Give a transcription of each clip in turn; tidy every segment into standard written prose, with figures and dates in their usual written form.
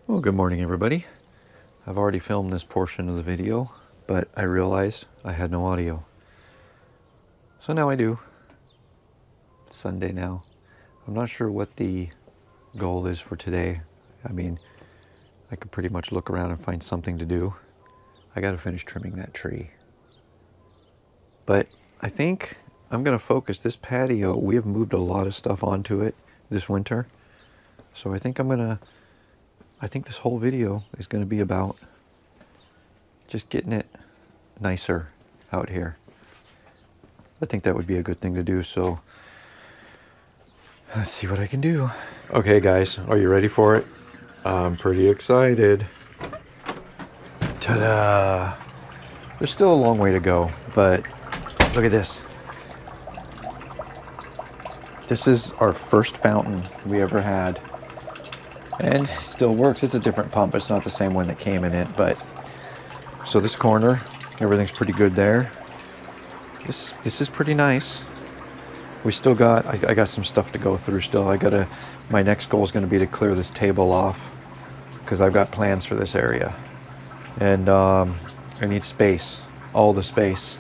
Well, good morning, everybody. I've already filmed this portion of the video, but I realized I had no audio. So now I do. It's Sunday now. I'm not sure what the goal is for today. I mean, I could pretty much look around and find something to do. I got to finish trimming that tree. But I think I'm going to focus this patio. We have moved a lot of stuff onto it this winter. So I think this whole video is going to be about just getting it nicer out here. I think that would be a good thing to do, so let's see what I can do. Okay guys, are you ready for it? I'm pretty excited. Ta-da! There's still a long way to go, but look at this. This is our first fountain we ever had. And it still works. It's a different pump. It's not the same one that came in it, but so this corner, everything's pretty good there. This is pretty nice. We still got, I got some stuff to go through still. My next goal is going to be to clear this table off because I've got plans for this area. And I need space, all the space.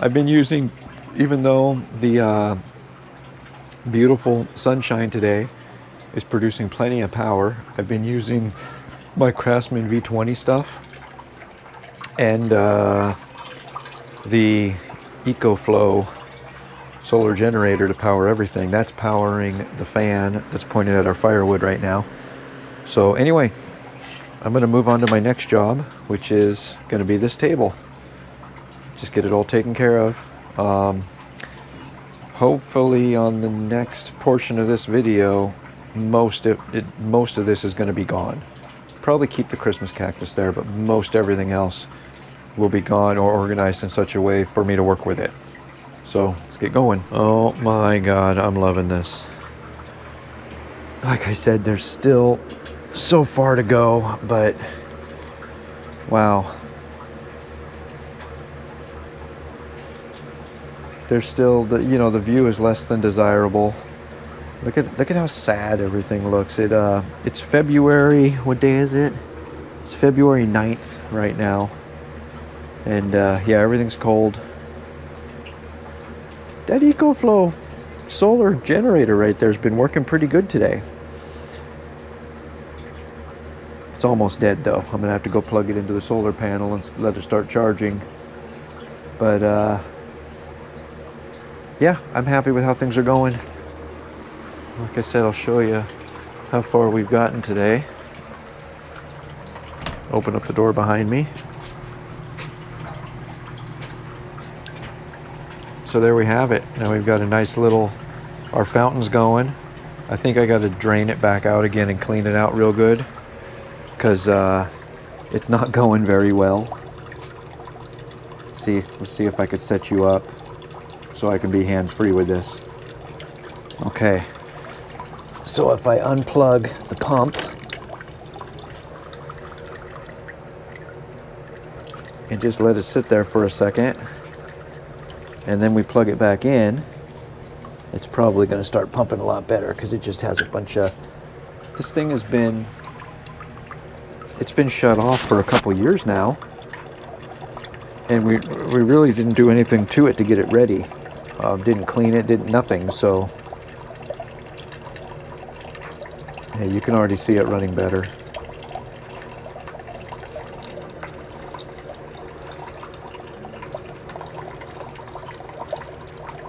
I've been using, even though the beautiful sunshine today is producing plenty of power, I've been using my Craftsman V20 stuff and the EcoFlow solar generator to power everything. That's powering the fan that's pointed at our firewood right now. So anyway, I'm going to move on to my next job, which is going to be this table. Just get it all taken care of. Hopefully on the next portion of this video, most of this is going to be gone. Probably keep the Christmas cactus there, but most everything else will be gone or organized in such a way for me to work with it. So let's get going. Oh my God, I'm loving this. Like I said, there's still so far to go, but wow. There's still the view is less than desirable. Look at how sad everything looks. It's February, what day is it? It's February 9th right now. And yeah, everything's cold. That EcoFlow solar generator right there has been working pretty good today. It's almost dead though. I'm gonna have to go plug it into the solar panel and let it start charging. But yeah, I'm happy with how things are going. Like I said, I'll show you how far we've gotten today. Open up the door behind me. So there we have it. Now we've got a nice little, our fountain's going. I think I got to drain it back out again and clean it out real good because it's not going very well. Let's see if I could set you up so I can be hands-free with this. Okay. So if I unplug the pump and just let it sit there for a second, and then we plug it back in, it's probably going to start pumping a lot better because it just has a bunch of, this thing it's been shut off for a couple years now, and we really didn't do anything to it to get it ready. Didn't clean it, didn't nothing, so yeah, you can already see it running better.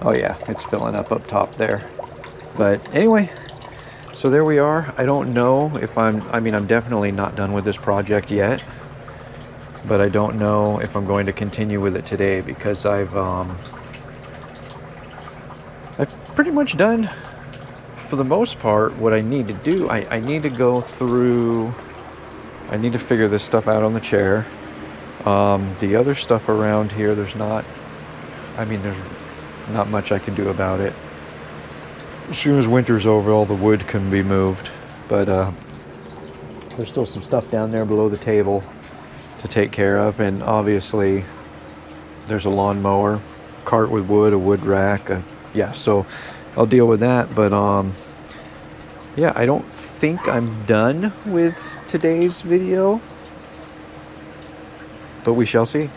Oh yeah, it's filling up top there. But anyway, so there we are. I don't know if I'm definitely not done with this project yet, but I don't know if I'm going to continue with it today because I've pretty much done, for the most part, what I need to do. I need to go through, I need to figure this stuff out on the chair. The other stuff around here, there's not much I can do about it. As soon as winter's over, all the wood can be moved, but there's still some stuff down there below the table to take care of, and obviously there's a lawnmower, cart with wood, a wood rack, yeah, so I'll deal with that. But yeah, I don't think I'm done with today's video, but we shall see.